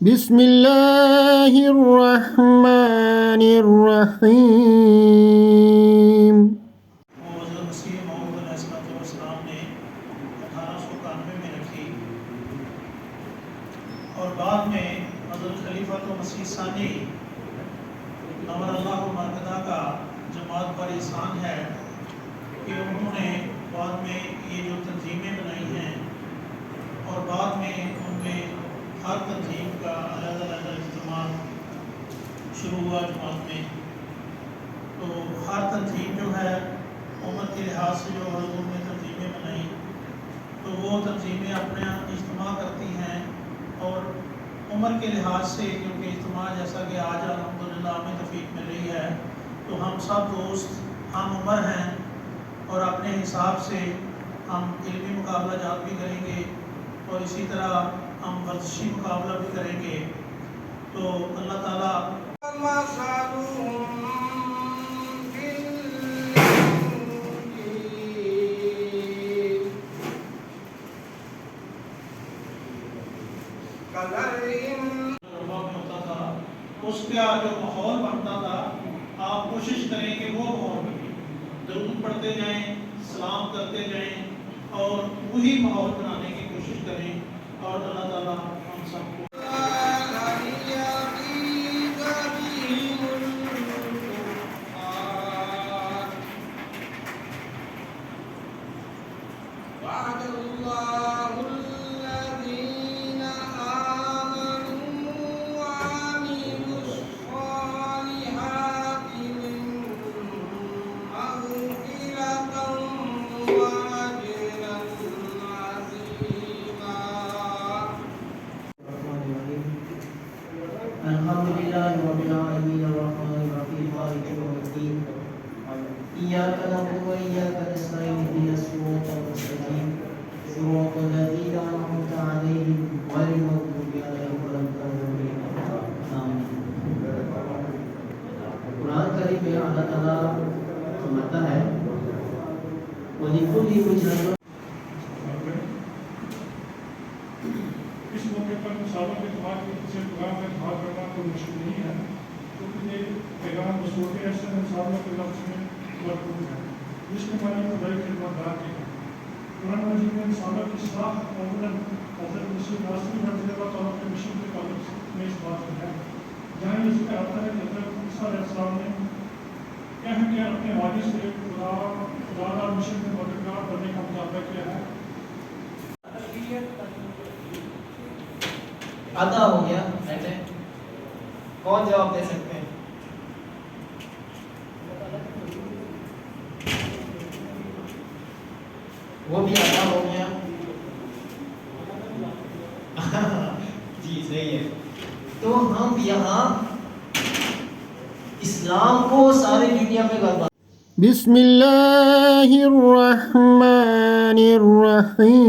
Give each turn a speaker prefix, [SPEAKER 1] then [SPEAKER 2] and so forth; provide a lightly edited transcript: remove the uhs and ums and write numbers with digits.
[SPEAKER 1] بسم اللہ الرحمن الرحیم۔
[SPEAKER 2] وہ حضرت مسیح موعود علیہ السلام نے 1891 میں رکھی اور بعد میں حضرت خلیفۃ مسیح ثانی نور اللہ مرکزہ کا جماعت پر احسان ہے کہ انہوں نے بعد میں یہ جو تنظیمیں بنائی ہیں اور بعد میں ان میں ہر تنظیم کا علیحدہ اجتماع شروع ہوا جماعت میں، تو ہر تنظیم جو ہے عمر کے لحاظ سے جو حضور نے تنظیمیں بنائی تو وہ تنظیمیں اپنا اجتماع کرتی ہیں، اور عمر کے لحاظ سے کیونکہ اجتماع جیسا کہ آج الحمدللہ ہمیں توفیق مل رہی ہے تو ہم سب دوست ہم عمر ہیں اور اپنے حساب سے ہم علمی مقابلہ جات بھی کریں گے اور اسی طرح ہم ورزشی مقابلہ بھی کریں گے۔ تو اللہ تعالیٰ ہوتا تھا اس کا جو ماحول بنتا تھا، آپ کوشش کریں کہ وہ ماحول بنے، درود پڑھتے جائیں، سلام کرتے جائیں اور وہی ماحول بنانے کی کوشش کریں، اور اللہ تعالیٰ ہم سب کو
[SPEAKER 3] الحمدللہ رب العالمین الرحمن الرحیم مالک یوم الدین ایاک نعبد و ایاک نستعین اهدنا الصراط المستقیم صراط الذین انعمت علیہم غیر المغضوب علیہم ولا الضالین آمین۔ قرآن کریم میں اللہ تعالیٰ فرماتا ہے وَلِكُلِّ وَجْهَةٍ۔
[SPEAKER 4] اس موقع پر مسابقہ کے بعد کسی پروگرام میں بھاگ کرنا کوئی مشکل نہیں ہے، کیونکہ یہ پیغام مسعود ایسے مسابقہ کے لفظ میں مرکوز ہے جس کے معنی خدائی خدمتگار کے ہیں۔ قرآن مجید میں مسابقہ کی شاخ عموماً حضرت مسیح ناصری رضی اللہ تعالیٰ کے مشن کے تعلق میں اس بات میں ہے، جہاں یہ ذکر آتا ہے کہ حضرت عیسیٰ علیہ السلام نے کہہ کے اپنے والد سے خدا مشن میں مددگار بننے کا مطالبہ کیا ہے۔
[SPEAKER 3] آدھا ہو گیا بیٹھے، کون جواب دے سکتے ہیں؟ وہ بھی آدھا ہو گیا جی صحیح ہے۔ تو ہم یہاں اسلام کو ساری دنیا میں برباد۔
[SPEAKER 1] بسم اللہ الرحمن الرحیم۔